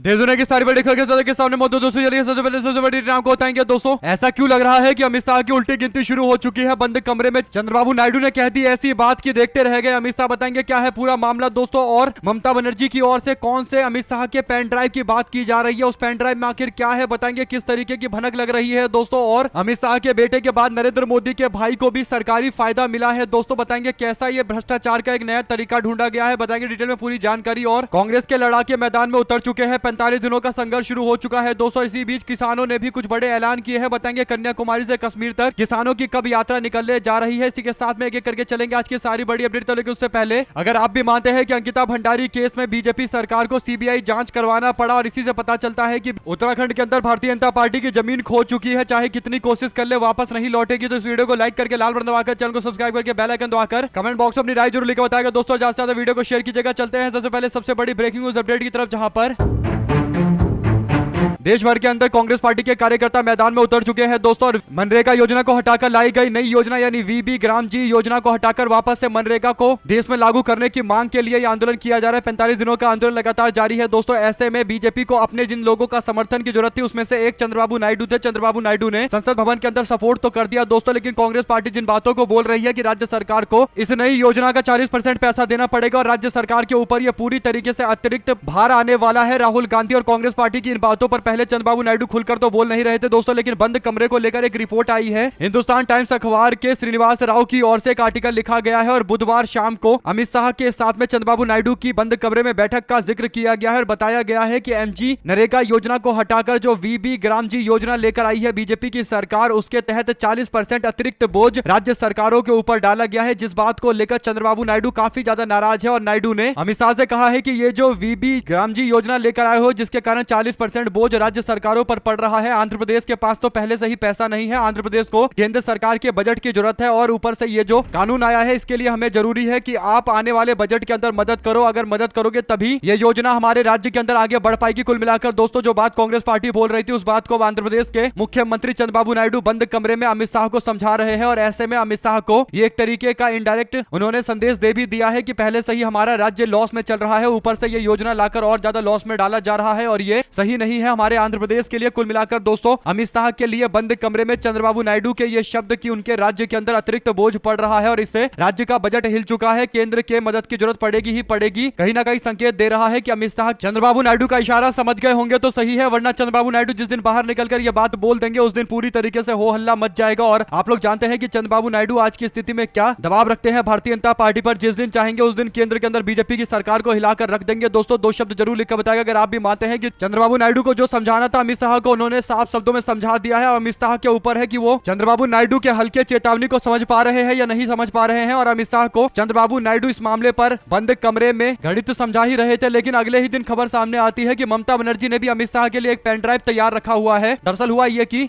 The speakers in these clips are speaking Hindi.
देश दुनिया की सारी बड़ी खबरें के सामने मौजूद दोस्तों, चलिए सबसे पहले सबसे बड़ी नाम को बताएंगे दोस्तों। ऐसा क्यों लग रहा है कि अमित शाह की उल्टी गिनती शुरू हो चुकी है बंद कमरे में। चंद्रबाबू नायडू ने कह दी ऐसी बात की देखते रह गए अमित शाह। बताएंगे क्या है पूरा मामला दोस्तों। और ममता बनर्जी की ओर से कौन से अमित शाह के पेन ड्राइव की बात की जा रही है, उस पेन ड्राइव में आखिर क्या है, बताएंगे किस तरीके की भनक लग रही है दोस्तों। और अमित शाह के बेटे के बाद नरेंद्र मोदी के भाई को भी सरकारी फायदा मिला है दोस्तों। बताएंगे कैसा ये भ्रष्टाचार का एक नया तरीका ढूंढा गया है, बताएंगे डिटेल में पूरी जानकारी। और कांग्रेस के लड़ाके मैदान में उतर चुके हैं, 45 दिनों का संघर्ष शुरू हो चुका है दोस्तों। इसी बीच किसानों ने भी कुछ बड़े ऐलान किए हैं, बताएंगे कन्याकुमारी से कश्मीर तक किसानों की कब यात्रा निकलने जा रही है। इसी के साथ में एक एक करके चलेंगे आज की सारी बड़ी अपडेट। तो लेकिन उससे पहले अगर आप भी मानते हैं कि अंकिता भंडारी केस में बीजेपी सरकार को सीबीआई जांच करवाना पड़ा और इसी से पता चलता है कि उत्तराखंड के अंदर भारतीय जनता पार्टी की जमीन खो चुकी है, चाहे कितनी कोशिश कर ले वापस नहीं लौटेगी, तो इस वीडियो को लाइक करके लाल बटन दबाकर चैनल को सब्सक्राइब करके बेल आइकन दबाकर कमेंट बॉक्स में अपनी राय जरूर लिखकर बताएगा दोस्तों। ज्यादा से ज्यादा वीडियो को शेयर कीजिएगा। चलते हैं सबसे पहले सबसे बड़ी ब्रेकिंग न्यूज अपडेट की तरफ, जहां पर देश भर के अंदर कांग्रेस पार्टी के कार्यकर्ता मैदान में उतर चुके हैं दोस्तों। और मनरेगा योजना को हटाकर लाई गई नई योजना यानी वीबी ग्राम जी योजना को हटाकर वापस से मनरेगा को देश में लागू करने की मांग के लिए यह आंदोलन किया जा रहा है। 45 दिनों का आंदोलन लगातार जारी है दोस्तों। ऐसे में बीजेपी को अपने जिन लोगों का समर्थन की जरूरत थी उसमें से एक चंद्रबाबू नायडू थे। चंद्रबाबू नायडू ने संसद भवन के अंदर सपोर्ट तो कर दिया दोस्तों, लेकिन कांग्रेस पार्टी जिन बातों को बोल रही है कि राज्य सरकार को इस नई योजना का 40% पैसा देना पड़ेगा और राज्य सरकार के ऊपर यह पूरी तरीके से अतिरिक्त भार आने वाला है। राहुल गांधी और कांग्रेस पार्टी की इन बातों पर पहले चंद्रबाबू नायडू खुलकर तो बोल नहीं रहे थे दोस्तों, लेकिन बंद कमरे को लेकर एक रिपोर्ट आई है। हिंदुस्तान टाइम्स अखबार के श्रीनिवास राव की ओर से एक आर्टिकल लिखा गया है और बुधवार शाम को अमित शाह के साथ में चंद्रबाबू नायडू की बंद कमरे में बैठक का जिक्र किया गया है और बताया गया है कि एमजी नरेगा योजना को हटाकर जो वीबी ग्राम जी योजना लेकर आई है बीजेपी की सरकार, उसके तहत 40% अतिरिक्त बोझ राज्य सरकारों के ऊपर डाला गया है, जिस बात को लेकर चंद्रबाबू नायडू काफी ज्यादा नाराज है। और नायडू ने अमित शाह से कहा है कि ये जो वीबी ग्राम जी योजना लेकर आए हो जिसके कारण 40% बोझ राज्य सरकारों पर पड़ रहा है, आंध्र प्रदेश के पास तो पहले से ही पैसा नहीं है, आंध्र प्रदेश को केंद्र सरकार के बजट की जरूरत है और ऊपर से ये जो कानून आया है इसके लिए हमें जरूरी है कि आप आने वाले बजट के अंदर मदद करो, अगर मदद करोगे तभी ये योजना हमारे राज्य के अंदर आगे बढ़ पाएगी। कुल मिलाकर दोस्तों जो बात कांग्रेस पार्टी बोल रही थी उस बात को आंध्र प्रदेश के मुख्यमंत्री चंद्रबाबू नायडू बंद कमरे में अमित शाह को समझा रहे हैं और ऐसे में अमित शाह को ये एक तरीके का इनडायरेक्ट उन्होंने संदेश दे भी दिया है कि पहले से ही हमारा राज्य लॉस में चल रहा है, ऊपर से ये योजना लाकर और ज्यादा लॉस में डाला जा रहा है और ये सही नहीं है हमारे आंध्र प्रदेश के लिए। कुल मिलाकर दोस्तों अमित शाह के लिए बंद कमरे में चंद्रबाबू नायडू के ये शब्द कि उनके राज्य के अंदर अतिरिक्त बोझ पड़ रहा है और इससे राज्य का बजट हिल चुका है, केंद्र के मदद की जरूरत पड़ेगी ही पड़ेगी, कहीं ना कहीं संकेत दे रहा है कि अमित शाह चंद्रबाबू नायडू का इशारा समझ गए होंगे तो सही है, वरना चंद्रबाबू नायडू जिस दिन बाहर निकलकर यह बात बोल देंगे उस दिन पूरी तरीके से हो हल्ला मच जाएगा। और आप लोग जानते हैं कि चंद्रबाबू नायडू आज की स्थिति में क्या दबाव रखते हैं भारतीय जनता पार्टी पर, जिस दिन चाहेंगे उस दिन केंद्र के अंदर बीजेपी की सरकार को हिलाकर रख देंगे दोस्तों। दो शब्द जरूर लिखकर बताएगा अगर आप भी मानते हैं कि चंद्रबाबू नायडू को जो समझाना था अमित शाह को उन्होंने साफ शब्दों में समझा दिया है। अमित शाह के ऊपर है कि वो चंद्रबाबू नायडू के हल्के चेतावनी को समझ पा रहे हैं या नहीं समझ पा रहे हैं। और अमित शाह को चंद्रबाबू नायडू इस मामले पर बंद कमरे में गणित समझा ही रहे थे, लेकिन अगले ही दिन खबर सामने आती है कि ममता बनर्जी ने भी अमित शाह के लिए एक पेन ड्राइव तैयार रखा हुआ है। दरअसल हुआ ये कि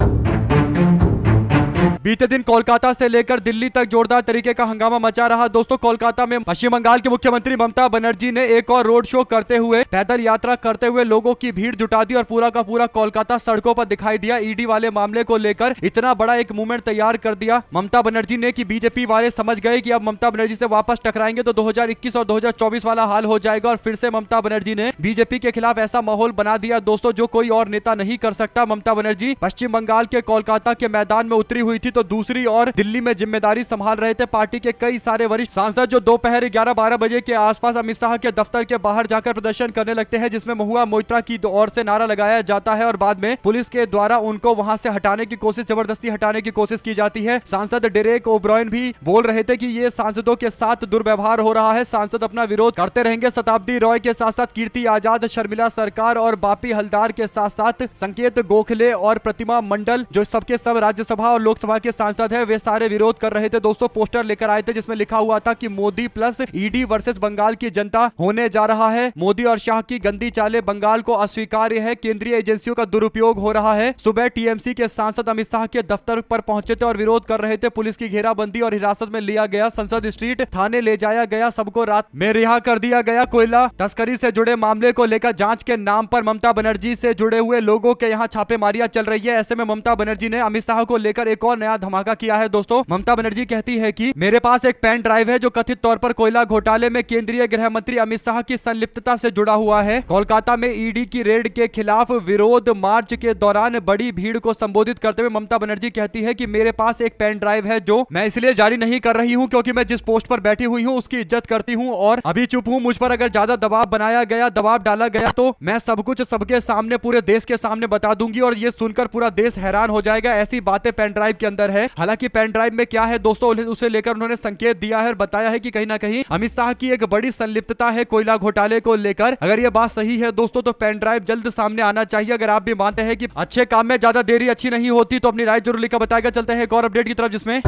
बीते दिन कोलकाता से लेकर दिल्ली तक जोरदार तरीके का हंगामा मचा रहा दोस्तों। कोलकाता में पश्चिम बंगाल की मुख्यमंत्री ममता बनर्जी ने एक और रोड शो करते हुए पैदल यात्रा करते हुए लोगों की भीड़ जुटा दी और पूरा का पूरा कोलकाता सड़कों पर दिखाई दिया। ईडी वाले मामले को लेकर इतना बड़ा एक मूवमेंट तैयार कर दिया ममता बनर्जी ने कि बीजेपी वाले समझ गए कि अब ममता बनर्जी से वापस टकराएंगे तो 2021 और 2024 वाला हाल हो जाएगा और फिर से ममता बनर्जी ने बीजेपी के खिलाफ ऐसा माहौल बना दिया दोस्तों जो कोई और नेता नहीं कर सकता। ममता बनर्जी पश्चिम बंगाल के कोलकाता के मैदान में उतरी हुई थी तो दूसरी और दिल्ली में जिम्मेदारी संभाल रहे थे पार्टी के कई सारे वरिष्ठ सांसद जो दोपहर 11-12 बजे के आसपास अमित शाह के दफ्तर के बाहर जाकर प्रदर्शन करने लगते हैं, जिसमें महुआ मोइत्रा की ओर से नारा लगाया जाता है और बाद में पुलिस के द्वारा उनको वहां से हटाने की कोशिश, जबरदस्ती हटाने की कोशिश की जाती है। सांसद डेरेक ओब्रायन भी बोल रहे थे कि ये सांसदों के साथ दुर्व्यवहार हो रहा है, सांसद अपना विरोध करते रहेंगे। शताब्दी रॉय के साथ साथ कीर्ति आजाद, शर्मिला सरकार और बापी हलदार के साथ साथ संकेत गोखले और प्रतिमा मंडल जो सबके सब राज्यसभा और लोकसभा के सांसद है वे सारे विरोध कर रहे थे दोस्तों। पोस्टर लेकर आए थे जिसमें लिखा हुआ था कि Modi plus ED versus Bengal की जनता होने जा रहा है, मोदी और शाह की गंदी चालें बंगाल को अस्वीकार्य है, केंद्रीय एजेंसियों का दुरुपयोग हो रहा है। सुबह टीएमसी के सांसद अमित शाह के दफ्तर पर पहुंचे थे और विरोध कर रहे थे। पुलिस की घेराबंदी और हिरासत में लिया गया, संसद स्ट्रीट थाने ले जाया गया, सबको रात में रिहा कर दिया गया। कोयला तस्करी से जुड़े मामले को लेकर जांच के नाम पर ममता बनर्जी से जुड़े हुए लोगों के यहाँ छापेमारियां चल रही है। ऐसे में ममता बनर्जी ने अमित शाह को लेकर एक और नया धमाका किया है दोस्तों। ममता बनर्जी कहती है कि मेरे पास एक पेन ड्राइव है जो कथित तौर पर कोयला घोटाले में केंद्रीय गृह मंत्री अमित शाह की संलिप्तता से जुड़ा हुआ है। कोलकाता में ईडी की रेड के खिलाफ विरोध मार्च के दौरान बड़ी भीड़ को संबोधित करते हुए ममता बनर्जी कहती है कि मेरे पास एक पेन ड्राइव है जो मैं इसलिए जारी नहीं कर रही हूं क्योंकि मैं जिस पोस्ट पर बैठी हुई हूं उसकी इज्जत करती हूं और अभी चुप हूं। मुझ पर अगर ज्यादा दबाव बनाया गया, दबाव डाला गया तो मैं सब कुछ सबके सामने, पूरे देश के सामने बता दूंगी और ये सुनकर पूरा देश हैरान हो जाएगा। ऐसी बातें पेन ड्राइव के अंदर है। हालांकि पेन ड्राइव में क्या है दोस्तों, उसे लेकर उन्होंने संकेत दिया है और बताया है कि कहीं ना कहीं अमित शाह की एक बड़ी संलिप्तता है कोयला घोटाले को लेकर। अगर ये बात सही है दोस्तों तो पेन ड्राइव जल्द सामने आना चाहिए। अगर आप भी मानते हैं कि अच्छे काम में ज्यादा देरी अच्छी नहीं होती तो अपनी राय जरूर लिखकर बताएगा। चलते हैं एक और अपडेट की तरफ जिसमें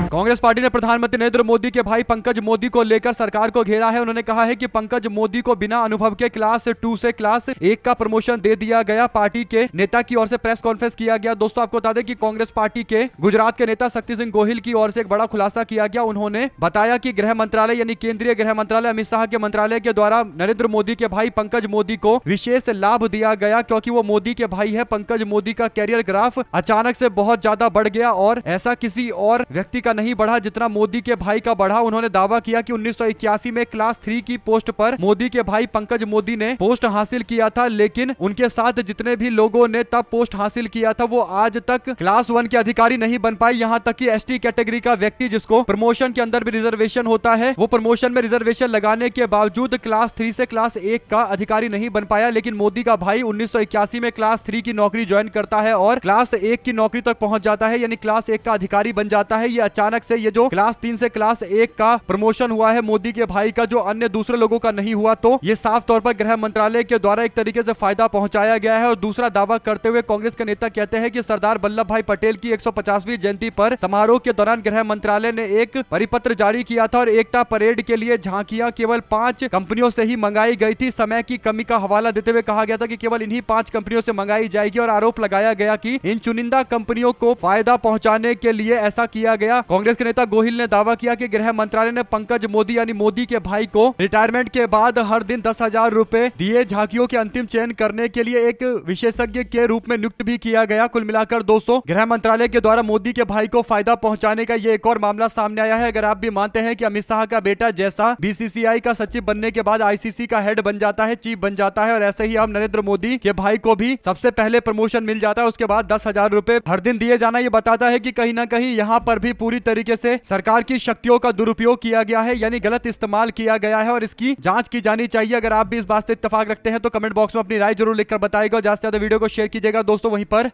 कांग्रेस पार्टी ने प्रधानमंत्री नरेंद्र मोदी के भाई पंकज मोदी को लेकर सरकार को घेरा है। उन्होंने कहा है कि पंकज मोदी को बिना अनुभव के क्लास 2 से क्लास 1 का प्रमोशन दे दिया गया। पार्टी के नेता की ओर से प्रेस कॉन्फ्रेंस किया गया। दोस्तों आपको बता दें कि कांग्रेस पार्टी के गुजरात के नेता शक्ति सिंह गोहिल की ओर से एक बड़ा खुलासा किया गया। उन्होंने बताया कि गृह मंत्रालय यानी केंद्रीय गृह मंत्रालय अमित शाह के मंत्रालय के द्वारा नरेंद्र मोदी के भाई पंकज मोदी को विशेष लाभ दिया गया क्योंकि वो मोदी के भाई है। पंकज मोदी का कैरियर ग्राफ अचानक से बहुत ज्यादा बढ़ गया और ऐसा किसी और व्यक्ति का नहीं बढ़ा जितना मोदी के भाई का बढ़ा। उन्होंने दावा किया कि 1981 में क्लास 3 की पोस्ट पर मोदी के भाई पंकज मोदी ने पोस्ट हासिल किया था, लेकिन उनके साथ जितने भी लोगों ने तब पोस्ट हासिल किया था वो आज तक क्लास 1 के अधिकारी नहीं बन पाए। यहां तक कि एसटी कैटेगरी का व्यक्ति जिसको प्रमोशन के अंदर भी रिजर्वेशन होता है वो प्रमोशन में रिजर्वेशन लगाने के बावजूद क्लास 3 से क्लास 1 का अधिकारी नहीं बन पाया। लेकिन मोदी का भाई 1981 में क्लास 3 की नौकरी ज्वाइन करता है और क्लास 1 की नौकरी तक पहुंच जाता है, यानी क्लास 1 का अधिकारी बन जाता है। ये अचानक से ये जो क्लास 3 से क्लास 1 का प्रमोशन हुआ है मोदी के भाई का, जो अन्य दूसरे लोगों का नहीं हुआ, तो ये साफ तौर पर गृह मंत्रालय के द्वारा एक तरीके से फायदा पहुंचाया गया है। और दूसरा दावा करते हुए कांग्रेस के नेता कहते हैं कि सरदार वल्लभ भाई पटेल की 150वीं जयंती पर समारोह के दौरान गृह मंत्रालय ने एक परिपत्र जारी किया था और एकता परेड के लिए झांकियां केवल 5 कंपनियों से ही मंगाई गई थी। समय की कमी का हवाला देते हुए कहा गया था कि केवल इन्हीं 5 कंपनियों से मंगाई जाएगी और आरोप लगाया गया कि इन चुनिंदा कंपनियों को फायदा पहुंचाने के लिए ऐसा किया गया। कांग्रेस के नेता गोहिल ने दावा किया कि गृह मंत्रालय ने पंकज मोदी यानी मोदी के भाई को रिटायरमेंट के बाद हर दिन 10,000 रुपए दिए। झांकियों के अंतिम चयन करने के लिए एक विशेषज्ञ के रूप में नियुक्त भी किया गया। कुल मिलाकर दोस्तों गृह मंत्रालय के द्वारा मोदी के भाई को फायदा पहुंचाने का ये एक और मामला सामने आया है। अगर आप भी मानते हैं कि अमित शाह का बेटा जैसा बीसीसीआई का सचिव बनने के बाद आईसीसी का हेड बन जाता है, चीफ बन जाता है, और ऐसे ही अब नरेंद्र मोदी के भाई को भी सबसे पहले प्रमोशन मिल जाता है, उसके बाद 10,000 रुपए हर दिन दिए जाना, ये बताता है कि कहीं ना कहीं यहाँ पर भी पूरी तरीके से सरकार की शक्तियों का दुरुपयोग किया गया है, यानी गलत इस्तेमाल किया गया है और इसकी जांच की जानी चाहिए। अगर आप भी इस बात से इत्तेफाक रखते हैं तो कमेंट बॉक्स में अपनी राय जरूर लिखकर बताएगा। ज्यादा से ज्यादा वीडियो को शेयर कीजिएगा दोस्तों। वहीं पर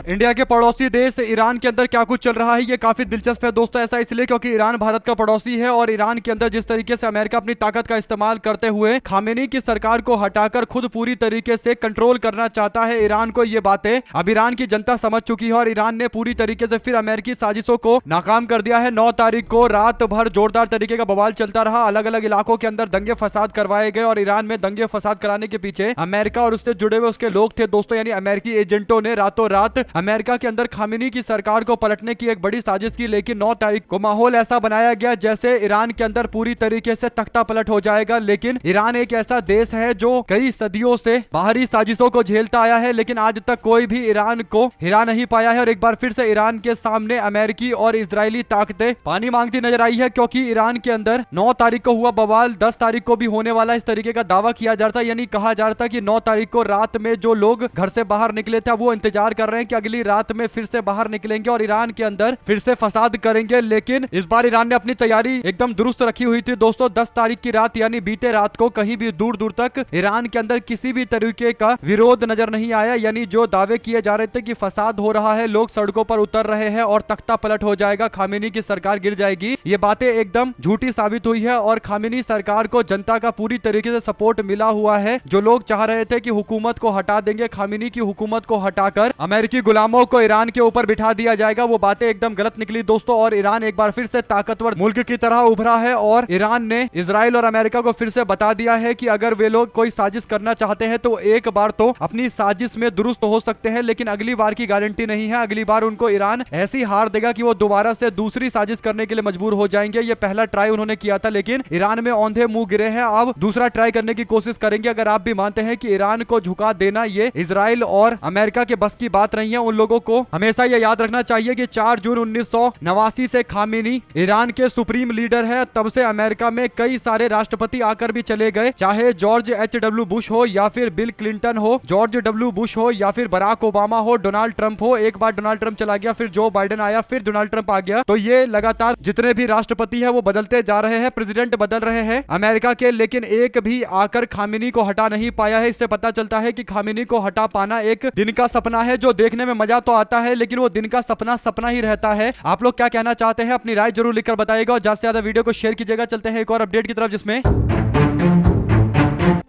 इंडिया के पड़ोसी देश ईरान के अंदर क्या कुछ चल रहा है ये काफी दिलचस्प है दोस्तों। ऐसा इसलिए क्योंकि ईरान भारत का पड़ोसी है और ईरान के अंदर जिस तरीके से अमेरिका अपनी ताकत का इस्तेमाल करते हुए खामेनी की सरकार को हटाकर खुद पूरी तरीके से कंट्रोल करना चाहता है ईरान को, ये बातें अब ईरान की जनता समझ चुकी है और ईरान ने पूरी तरीके से फिर अमेरिकी साजिशों को नाकाम कर दिया है। 9 तारीख को रात भर जोरदार तरीके का बवाल चलता रहा, अलग अलग इलाकों के अंदर दंगे फसाद करवाए गए और ईरान में दंगे फसाद कराने के पीछे अमेरिका और उससे जुड़े हुए उसके लोग थे दोस्तों, यानी अमेरिकी एजेंटों ने रातों रात अमेरिका के अंदर खामेनी की सरकार को पलटने की एक बड़ी साजिश की। लेकिन 9 तारीख को माहौल ऐसा बनाया गया जैसे ईरान के अंदर पूरी तरीके से तख्ता पलट हो जाएगा। लेकिन ईरान एक ऐसा देश है जो कई सदियों से बाहरी साजिशों को झेलता आया है, लेकिन आज तक कोई भी ईरान को हिरा नहीं पाया है और एक बार फिर से ईरान के सामने अमेरिकी और इजरायली ताकतें पानी मांगती नजर आई है, क्योंकि ईरान के अंदर 9 तारीख को हुआ बवाल 10 तारीख को भी होने वाला, इस तरीके का दावा किया जा रहा था। यानी कहा जा रहा था कि 9 तारीख को रात में जो लोग घर से बाहर निकले थे वो इंतजार कर रहे हैं कि अगली रात में फिर से बाहर निकलेंगे और ईरान के अंदर फिर से फसाद करेंगे। लेकिन इस बार ईरान ने अपनी तैयारी एकदम दुरुस्त रखी हुई थी दोस्तों। 10 तारीख की रात यानी बीते रात को कहीं भी दूर दूर तक ईरान के अंदर किसी भी तरीके का विरोध नजर नहीं आया, यानी जो दावे किए जा रहे थे कि फसाद हो रहा है, लोग सड़कों पर उतर रहे हैं और तख्ता पलट हो जाएगा, खामेनी की सरकार गिर जाएगी, ये बातें एकदम झूठी साबित हुई है और खामेनी सरकार को जनता का पूरी तरीके से सपोर्ट मिला हुआ है। जो लोग चाह रहे थे कि हुकूमत को हटा देंगे, खामेनी की हुकूमत को हटाकर अमेरिकी गुलामों को ईरान के ऊपर बिठा दिया जाएगा, वो बातें एकदम गलत निकली दोस्तों। और ईरान एक बार फिर से ताकतवर मुल्क की तरह उभरा है और ईरान ने इजराइल और अमेरिका को फिर से बता दिया है कि अगर वे लोग कोई साजिश करना चाहते हैं तो एक बार तो अपनी साजिश में दुरुस्त हो सकते हैं, लेकिन अगली बार की गारंटी नहीं है। अगली बार उनको ईरान ऐसी हार देगा कि वो दोबारा से दूसरी साजिश करने के लिए मजबूर हो जाएंगे। ये पहला ट्राई उन्होंने किया था, लेकिन ईरान में औंधे मुंह गिरे हैं, अब दूसरा ट्राई करने की कोशिश करेंगे। अगर आप भी मानते हैं कि ईरान को झुका देना ये इजराइल और अमेरिका के बस की बात नहीं नहीं है उन लोगों को हमेशा ये याद रखना चाहिए कि 4 जून 1989 से खामेनी ईरान के सुप्रीम लीडर है। तब से अमेरिका में कई सारे राष्ट्रपति आकर भी चले गए, चाहे जॉर्ज H.W. बुश हो या फिर बिल क्लिंटन हो, जॉर्ज W. बुश हो या फिर बराक ओबामा हो, डोनाल्ड ट्रंप हो। एक बार डोनाल्ड ट्रंप चला गया, फिर जो बाइडेन आया, फिर डोनाल्ड ट्रंप आ गया। तो ये लगातार जितने भी राष्ट्रपति है वो बदलते जा रहे हैं, प्रेसिडेंट बदल रहे हैं अमेरिका के, लेकिन एक भी आकर खामेनी को हटा नहीं पाया है। इससे पता चलता है कि खामेनी को हटा पाना एक दिन का सपना है, जो देखने में मजा तो आता है लेकिन वो दिन का सपना सपना ही रहता है। आप लोग क्या कहना चाहते हैं अपनी राय जरूर लिखकर बताइएगा और ज्यादा से ज्यादा वीडियो को शेयर कीजिएगा। चलते हैं एक और अपडेट की तरफ, जिसमें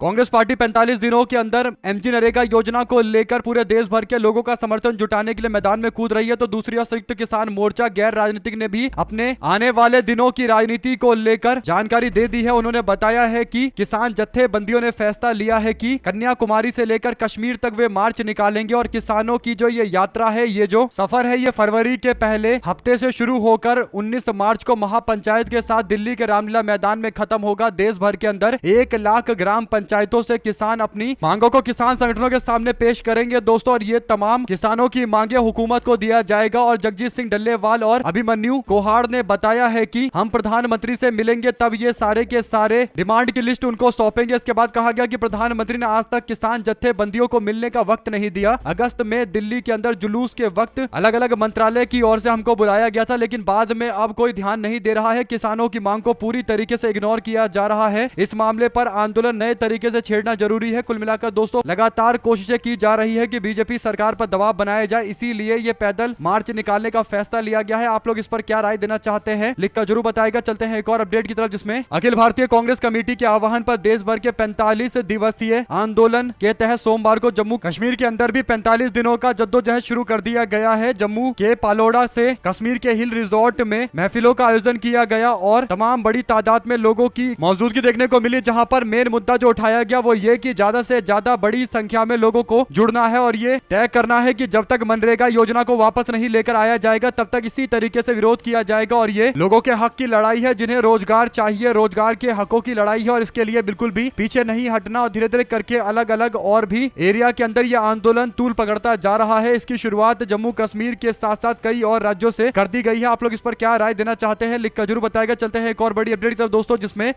कांग्रेस पार्टी 45 दिनों के अंदर एमजी नरेगा योजना को लेकर पूरे देश भर के लोगों का समर्थन जुटाने के लिए मैदान में कूद रही है। तो दूसरी ओर संयुक्त किसान मोर्चा गैर राजनीतिक ने भी अपने आने वाले दिनों की राजनीति को लेकर जानकारी दे दी है। उन्होंने बताया है कि किसान जत्थेबंदियों ने फैसला लिया है कि कन्याकुमारी से लेकर कश्मीर तक वे मार्च निकालेंगे और किसानों की जो ये यात्रा है, ये जो सफर है, ये फरवरी के पहले हफ्ते से शुरू होकर 19 मार्च को महापंचायत के साथ दिल्ली के रामलीला मैदान में खत्म होगा। देश भर के अंदर 1 लाख ग्राम पंचायतों से किसान अपनी मांगों को किसान संगठनों के सामने पेश करेंगे दोस्तों, और ये तमाम किसानों की मांगे हुकूमत को दिया जाएगा। और जगजीत सिंह डल्लेवाल और अभिमन्यु कोहाड़ ने बताया है कि हम प्रधानमंत्री से मिलेंगे, तब ये सारे के सारे डिमांड की लिस्ट उनको सौंपेंगे। इसके बाद कहा गया कि प्रधानमंत्री ने आज तक किसान जत्थेबंदियों को मिलने का वक्त नहीं दिया। अगस्त में दिल्ली के अंदर जुलूस के वक्त अलग अलग मंत्रालय की ओर से हमको बुलाया गया था, लेकिन बाद में अब कोई ध्यान नहीं दे रहा है। किसानों की मांग को पूरी तरीके से इग्नोर किया जा रहा है। इस मामले पर आंदोलन नए तरीके से छेड़ना जरूरी है। कुल मिलाकर दोस्तों लगातार कोशिशें की जा रही है कि बीजेपी सरकार पर दबाव बनाया जाए, इसीलिए ये पैदल मार्च निकालने का फैसला लिया गया है। आप लोग इस पर क्या राय देना चाहते हैं लिखकर जरूर बताएगा। चलते हैं एक और अपडेट की तरफ, जिसमें अखिल भारतीय कांग्रेस कमेटी के आह्वान पर देश भर के 45 दिवसीय आंदोलन के तहत सोमवार को जम्मू कश्मीर के अंदर भी 45 दिनों का जद्दोजहद शुरू कर दिया गया है। जम्मू के पालोड़ा से कश्मीर के हिल रिजॉर्ट में महफिलों का आयोजन किया गया और तमाम बड़ी तादाद में लोगों की मौजूदगी देखने को मिली, जहां पर मेन मुद्दा जो उठाया गया वो ये कि ज्यादा से ज्यादा बड़ी संख्या में लोगों को जुड़ना है और ये तय करना है कि जब तक मनरेगा योजना को वापस नहीं लेकर आया जाएगा तब तक इसी तरीके से विरोध किया जाएगा। और ये लोगों के हक की लड़ाई है, जिन्हें रोजगार चाहिए, रोजगार के हकों की लड़ाई है और इसके लिए बिल्कुल भी पीछे नहीं हटना। और धीरे धीरे करके अलग अलग और भी एरिया के अंदर यह आंदोलन तूल पकड़ता जा रहा है। इसकी शुरुआत जम्मू कश्मीर के साथ साथ कई और राज्यों से कर दी गई है। आप लोग इस पर क्या राय देना चाहते हैं लिखकर जरूर बताएगा। चलते हैं एक और बड़ी अपडेट की तरफ दोस्तों, जिसमें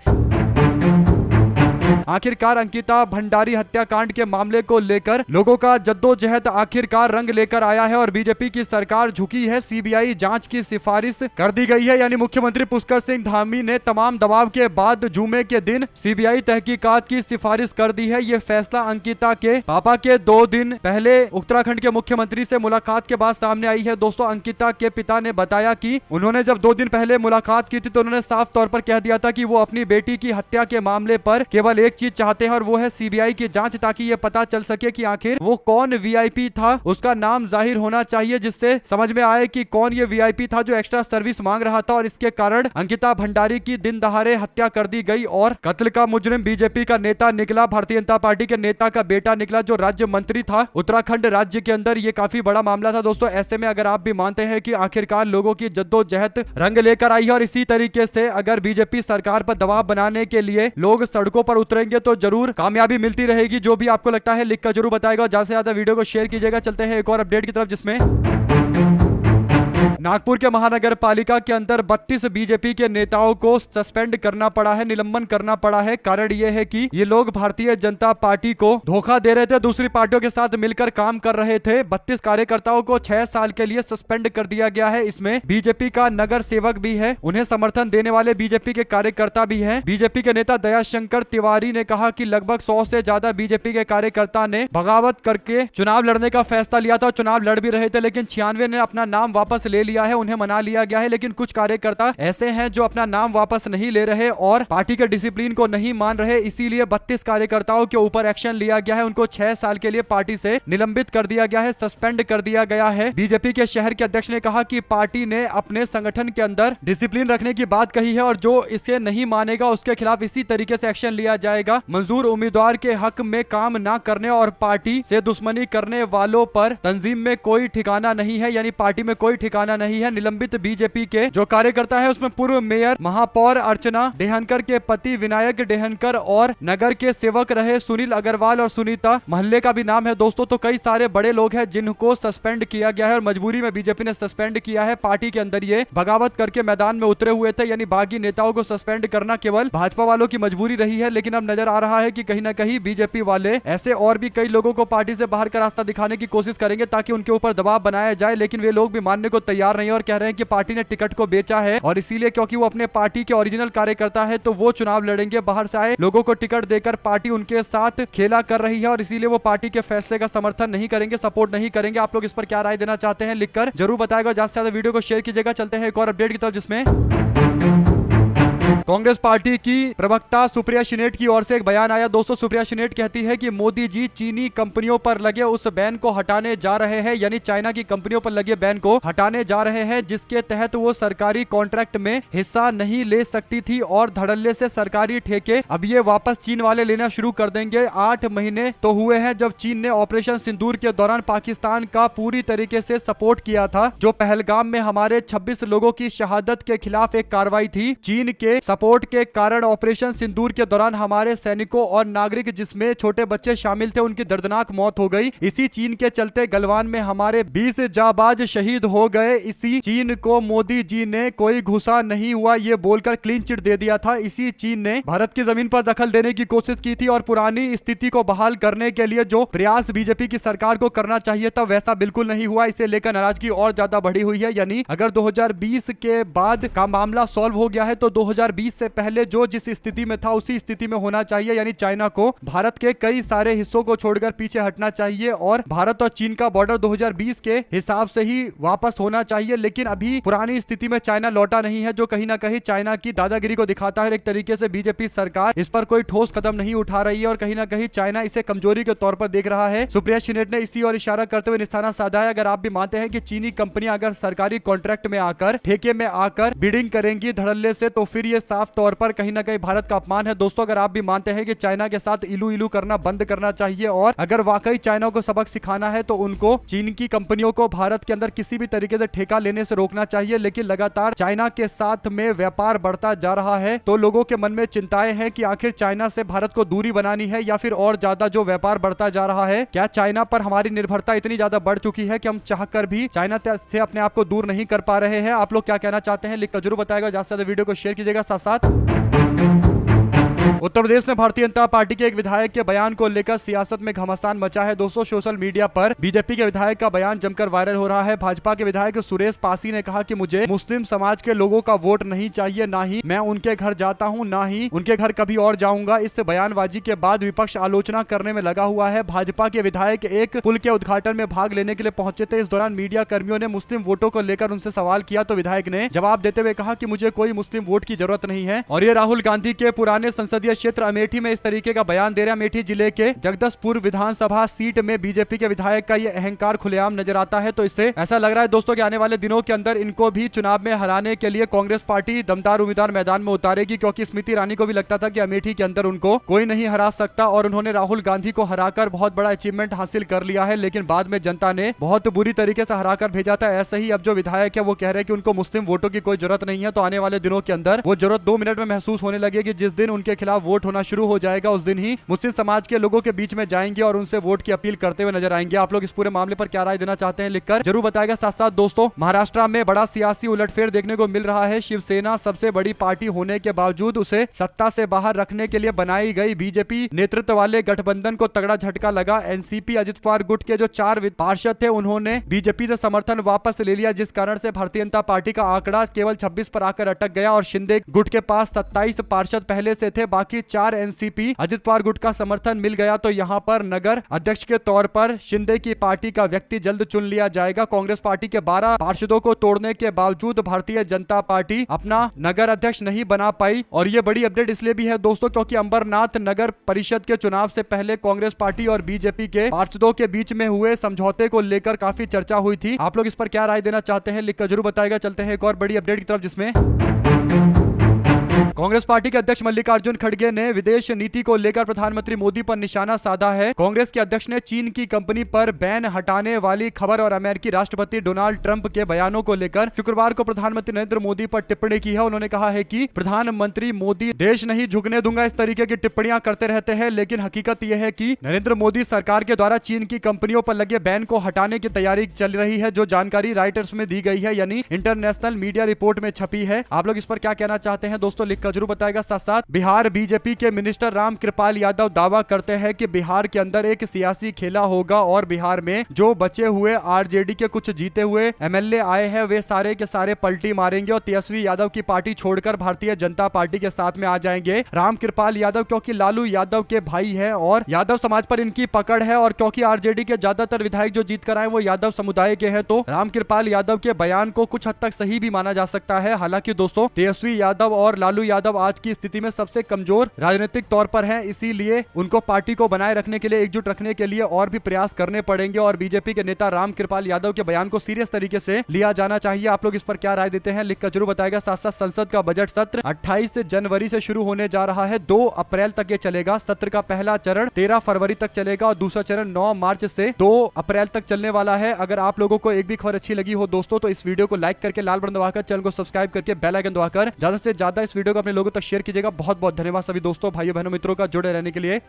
आखिरकार अंकिता भंडारी हत्याकांड के मामले को लेकर लोगों का जद्दोजहद आखिरकार रंग लेकर आया है और बीजेपी की सरकार झुकी है। सीबीआई जांच की सिफारिश कर दी गई है, यानी मुख्यमंत्री पुष्कर सिंह धामी ने तमाम दबाव के बाद जुमे के दिन सीबीआई तहकीकात की सिफारिश कर दी है। ये फैसला अंकिता के पापा के 2 दिन पहले उत्तराखंड के मुख्यमंत्री से मुलाकात के बाद सामने आई है। दोस्तों अंकिता के पिता ने बताया कि उन्होंने जब 2 दिन पहले मुलाकात की थी तो उन्होंने साफ तौर पर कह दिया था कि वो अपनी बेटी की हत्या के मामले पर केवल एक चीज चाहते हैं और वो है सीबीआई की जांच, ताकि ये पता चल सके कि आखिर वो कौन वीआईपी था। उसका नाम जाहिर होना चाहिए जिससे समझ में आए कि कौन ये वीआईपी था जो एक्स्ट्रा सर्विस मांग रहा था। और इसके कारण अंकिता भंडारी की दिन दहाड़े हत्या कर दी गई और कत्ल का मुजरिम बीजेपी का नेता निकला, भारतीय जनता पार्टी के नेता का बेटा निकला जो राज्य मंत्री था उत्तराखंड राज्य के अंदर। ये काफी बड़ा मामला था दोस्तों। ऐसे में अगर आप भी मानते हैं कि आखिरकार लोगों की जद्दोजहद रंग लेकर आई है और इसी तरीके से अगर बीजेपी सरकार पर दबाव बनाने के लिए लोग सड़कों पर उतरेंगे तो जरूर कामयाबी मिलती रहेगी। जो भी आपको लगता है लिखकर जरूर बताएगा, ज्यादा से ज्यादा वीडियो को शेयर कीजिएगा। चलते हैं एक और अपडेट की तरफ, जिसमें नागपुर के महानगर पालिका के अंदर 32 बीजेपी के नेताओं को सस्पेंड करना पड़ा है, निलंबन करना पड़ा है। कारण ये है कि ये लोग भारतीय जनता पार्टी को धोखा दे रहे थे, दूसरी पार्टियों के साथ मिलकर काम कर रहे थे। 32 कार्यकर्ताओं को 6 साल के लिए सस्पेंड कर दिया गया है। इसमें बीजेपी का नगर सेवक भी है, उन्हें समर्थन देने वाले बीजेपी के कार्यकर्ता भी है। बीजेपी के नेता दयाशंकर तिवारी ने कहा कि लगभग 100 से ज्यादा बीजेपी के कार्यकर्ता ने बगावत करके चुनाव लड़ने का फैसला लिया था। चुनाव लड़ भी रहे थे लेकिन 96 ने अपना नाम वापस ले लिया है, उन्हें मना लिया गया है। लेकिन कुछ कार्यकर्ता ऐसे हैं जो अपना नाम वापस नहीं ले रहे और पार्टी के डिसिप्लिन को नहीं मान रहे, इसीलिए 32 कार्यकर्ताओं के ऊपर एक्शन लिया गया है। उनको 6 साल के लिए पार्टी से निलंबित कर दिया गया है, सस्पेंड कर दिया गया है। बीजेपी के शहर के अध्यक्ष ने कहा कि पार्टी ने अपने संगठन के अंदर डिसिप्लिन रखने की बात कही है और जो इसे नहीं मानेगा उसके खिलाफ इसी तरीके से एक्शन लिया जाएगा। मंजूर उम्मीदवार के हक में काम न करने और पार्टी से दुश्मनी करने वालों पर तंजीम में कोई ठिकाना नहीं है, यानी पार्टी में कोई ठिकाना ठिकाना नहीं है। निलंबित बीजेपी के जो कार्यकर्ता है उसमें पूर्व मेयर महापौर अर्चना डेहनकर के पति विनायक डेहनकर और नगर के सेवक रहे सुनील अग्रवाल और सुनीता महल्ले का भी नाम है दोस्तों। तो कई सारे बड़े लोग हैं जिनको सस्पेंड किया गया है और मजबूरी में बीजेपी ने सस्पेंड किया है। पार्टी के अंदर ये बगावत करके मैदान में उतरे हुए थे, यानी बागी नेताओं को सस्पेंड करना केवल भाजपा वालों की मजबूरी रही है। लेकिन अब नजर आ रहा है कि कहीं ना कहीं बीजेपी वाले ऐसे और भी कई लोगों को पार्टी से बाहर का रास्ता दिखाने की कोशिश करेंगे ताकि उनके ऊपर दबाव बनाया जाए, लेकिन वे लोग भी मानने को तैयार नहीं और कह रहे हैं कि पार्टी ने टिकट को बेचा है और इसीलिए क्योंकि वो अपने पार्टी के ओरिजिनल कार्यकर्ता है तो वो चुनाव लड़ेंगे। बाहर से आए लोगों को टिकट देकर पार्टी उनके साथ खेला कर रही है और इसीलिए वो पार्टी के फैसले का समर्थन नहीं करेंगे, सपोर्ट नहीं करेंगे। आप लोग इस पर क्या राय देना चाहते हैं लिखकर जरूर बताएगा। ज्यादा से ज्यादा वीडियो को शेयर कीजिएगा। चलते हैं एक और अपडेट की तरफ जिसमें कांग्रेस पार्टी की प्रवक्ता सुप्रिया शिनेट की ओर से एक बयान आया दोस्तों। सुप्रिया शिनेट कहती है कि मोदी जी चीनी कंपनियों पर लगे उस बैन को हटाने जा रहे हैं, यानी चाइना की कंपनियों पर लगे बैन को हटाने जा रहे हैं जिसके तहत वो सरकारी कॉन्ट्रैक्ट में हिस्सा नहीं ले सकती थी और धड़ल्ले से सरकारी ठेके अब ये वापस चीन वाले लेना शुरू कर देंगे। 8 महीने तो हुए हैं जब चीन ने ऑपरेशन सिंदूर के दौरान पाकिस्तान का पूरी तरीके से सपोर्ट किया था, जो पहलगाम में हमारे 26 लोगों की शहादत के खिलाफ एक कार्रवाई थी। चीन के सपोर्ट के कारण ऑपरेशन सिंदूर के दौरान हमारे सैनिकों और नागरिक जिसमें छोटे बच्चे शामिल थे उनकी दर्दनाक मौत हो गई। इसी चीन के चलते गलवान में हमारे 20 जाबाज शहीद हो गए। इसी चीन को मोदी जी ने कोई घुसा नहीं हुआ ये बोलकर क्लीन चिट दे दिया था। इसी चीन ने भारत की जमीन पर दखल देने की कोशिश की थी और पुरानी स्थिति को बहाल करने के लिए जो प्रयास बीजेपी की सरकार को करना चाहिए था वैसा बिल्कुल नहीं हुआ। इसे लेकर नाराजगी और ज्यादा बढ़ी हुई है, यानी अगर 2020 के बाद का मामला सॉल्व हो गया है तो 2020 से पहले जो जिस स्थिति में था उसी स्थिति में होना चाहिए, यानी चाइना को भारत के कई सारे हिस्सों को छोड़कर पीछे हटना चाहिए और भारत और चीन का बॉर्डर 2020 के हिसाब से ही वापस होना चाहिए। लेकिन अभी पुरानी स्थिति में चाइना लौटा नहीं है, जो कहीं ना कहीं चाइना की दादागिरी को दिखाता है। एक तरीके से बीजेपी सरकार इस पर कोई ठोस कदम नहीं उठा रही है और कहीं ना कहीं चाइना इसे कमजोरी के तौर पर देख रहा है। सुप्रिया शिनेट ने इसी और इशारा करते हुए निशाना साधा है। अगर आप भी मानते हैं कि चीनी कंपनियां अगर सरकारी कॉन्ट्रैक्ट में आकर ठेके में आकर बिडिंग करेंगी धड़ल्ले से तो फिर ये साफ तौर पर कहीं ना कहीं भारत का अपमान है। दोस्तों अगर आप भी मानते हैं कि चाइना के साथ इलू इलू करना बंद करना चाहिए और अगर वाकई चाइना को सबक सिखाना है तो उनको चीन की कंपनियों को भारत के अंदर किसी भी तरीके से ठेका लेने से रोकना चाहिए। लेकिन लगातार चाइना के साथ में व्यापार बढ़ता जा रहा है तो लोगों के मन में चिंताएं हैं कि आखिर चाइना से भारत को दूरी बनानी है या फिर और ज्यादा जो व्यापार बढ़ता जा रहा है, क्या चाइना पर हमारी निर्भरता इतनी ज्यादा बढ़ चुकी है कि हम चाहकर भी चाइना से अपने आप को दूर नहीं कर पा रहे हैं। आप लोग क्या कहना चाहते हैं लिखकर जरूर बताएगा। ज्यादा से ज्यादा वीडियो को शेयर कीजिएगा। साथ साथ उत्तर प्रदेश में भारतीय जनता पार्टी के एक विधायक के बयान को लेकर सियासत में घमासान मचा है दोस्तों। सोशल मीडिया पर बीजेपी के विधायक का बयान जमकर वायरल हो रहा है। भाजपा के विधायक सुरेश पासी ने कहा कि मुझे मुस्लिम समाज के लोगों का वोट नहीं चाहिए, ना ही मैं उनके घर जाता हूं, ना ही उनके घर कभी और जाऊंगा। इस बयानबाजी के बाद विपक्ष आलोचना करने में लगा हुआ है। भाजपा के विधायक एक पुल के उद्घाटन में भाग लेने के लिए पहुंचे थे। इस दौरान मीडिया कर्मियों ने मुस्लिम वोटों को लेकर उनसे सवाल किया तो विधायक ने जवाब देते हुए कहा कि मुझे कोई मुस्लिम वोट की जरूरत नहीं है। और ये राहुल गांधी के पुराने संसदीय क्षेत्र अमेठी में इस तरीके का बयान दे रहे हैं। अमेठी जिले के जगदसपुर विधानसभा सीट में बीजेपी के विधायक का ये अहंकार खुलेआम नजर आता है। तो इससे ऐसा लग रहा है दोस्तों कि आने वाले दिनों के अंदर इनको भी चुनाव में हराने के लिए कांग्रेस पार्टी दमदार उम्मीदवार मैदान में उतारेगी, क्योंकि स्मृति ईरानी को भी लगता था कि अमेठी के अंदर उनको कोई नहीं हरा सकता और उन्होंने राहुल गांधी को हराकर बहुत बड़ा अचीवमेंट हासिल कर लिया है। लेकिन बाद में जनता ने बहुत बुरी तरीके से हराकर भेजा था। ऐसे ही अब जो विधायक है वो कह रहे हैं कि उनको मुस्लिम वोटों की कोई जरूरत नहीं है। तो आने वाले दिनों के अंदर वो जरूरत 2 मिनट में महसूस होने लगेगी। जिस दिन उनके खिलाफ वोट होना शुरू हो जाएगा उस दिन ही मुस्लिम समाज के लोगों के बीच में जाएंगे और उनसे वोट की अपील करते हुए नजर आएंगे। आप लोग इस पूरे मामले पर क्या राय देना चाहते हैं लिखकर जरूर बताएगा। साथ साथ दोस्तों महाराष्ट्र में बड़ा सियासी उलटफेर देखने को मिल रहा है। शिवसेना सबसे बड़ी पार्टी होने के बावजूद उसे सत्ता से बाहर रखने के लिए बनाई गई बीजेपी नेतृत्व वाले गठबंधन को तगड़ा झटका लगा। एनसीपी अजित पवार गुट के जो 4 पार्षद थे उन्होंने बीजेपी से समर्थन वापस ले लिया, जिस कारण से भारतीय जनता पार्टी का आंकड़ा केवल 26 पर आकर अटक गया और शिंदे गुट के पास 27 पार्षद पहले से थे। बाकी 4 एनसीपी अजित पवार गुट का समर्थन मिल गया। तो यहाँ पर नगर अध्यक्ष के तौर पर शिंदे की पार्टी का व्यक्ति जल्द चुन लिया जाएगा। कांग्रेस पार्टी के 12 पार्षदों को तोड़ने के बावजूद भारतीय जनता पार्टी अपना नगर अध्यक्ष नहीं बना पाई। और ये बड़ी अपडेट इसलिए भी है दोस्तों क्योंकि अंबरनाथ नगर परिषद के चुनाव से पहले कांग्रेस पार्टी और बीजेपी के पार्षदों के बीच में हुए समझौते को लेकर काफी चर्चा हुई थी। आप लोग इस पर क्या राय देना चाहते हैं लिखकर जरूर बताएगा। चलते हैं एक और बड़ी अपडेट की तरफ जिसमें कांग्रेस पार्टी के अध्यक्ष मल्लिकार्जुन खड़गे ने विदेश नीति को लेकर प्रधानमंत्री मोदी पर निशाना साधा है। कांग्रेस के अध्यक्ष ने चीन की कंपनी पर बैन हटाने वाली खबर और अमेरिकी राष्ट्रपति डोनाल्ड ट्रंप के बयानों को लेकर शुक्रवार को प्रधानमंत्री नरेंद्र मोदी पर टिप्पणी की है। उन्होंने कहा है कि प्रधानमंत्री मोदी देश नहीं झुकने दूंगा इस तरीके की टिप्पणियां करते रहते हैं, लेकिन हकीकत यह है कि नरेंद्र मोदी सरकार के द्वारा चीन की कंपनियों पर लगे बैन को हटाने की तैयारी चल रही है, जो जानकारी राइटर्स में दी गई है, यानी इंटरनेशनल मीडिया रिपोर्ट में छपी है। आप लोग इस पर क्या कहना चाहते हैं दोस्तों, लिखकर जरूर बताएगा। साथ साथ बिहार बीजेपी के मिनिस्टर राम कृपाल यादव दावा करते हैं कि बिहार के अंदर एक सियासी खेला होगा और बिहार में जो बचे हुए आरजेडी के कुछ जीते हुए एमएलए आए हैं वे सारे के सारे पलटी मारेंगे और तेजस्वी यादव की पार्टी छोड़कर भारतीय जनता पार्टी के साथ में आ जाएंगे। राम कृपाल यादव क्योंकि लालू यादव के भाई है और यादव समाज पर इनकी पकड़ है, और क्योंकि आरजेडी के ज्यादातर विधायक जो जीत कर आए वो यादव समुदाय के हैं, तो राम कृपाल यादव के बयान को कुछ हद तक सही भी माना जा सकता है। हालांकि दोस्तों तेजस्वी यादव और लालू यादव आज की स्थिति में सबसे कमजोर राजनीतिक तौर पर हैं, इसीलिए उनको पार्टी को बनाए रखने के लिए, एकजुट रखने के लिए और भी प्रयास करने पड़ेंगे और बीजेपी के नेता राम कृपाल यादव के बयान को सीरियस तरीके से लिया जाना चाहिए। आप लोग इस पर क्या राय देते हैं लिखकर जरूर बताएगा। साथ साथ संसद का बजट सत्र 28 जनवरी से शुरू होने जा रहा है, 2 अप्रैल तक ये चलेगा। सत्र का पहला चरण 13 फरवरी तक चलेगा और दूसरा चरण 9 मार्च से 2 अप्रैल तक चलने वाला है। अगर आप लोगों को एक भी खबर अच्छी लगी हो दोस्तों तो इस वीडियो को लाइक करके लाल बटन दबाकर चैनल को सब्सक्राइब करके बेल आइकन दबाकर ज्यादा से ज्यादा इस वीडियो को अपने लोगों तक शेयर कीजिएगा। बहुत बहुत धन्यवाद सभी दोस्तों, भाइयों बहनों, मित्रों का जुड़े रहने के लिए।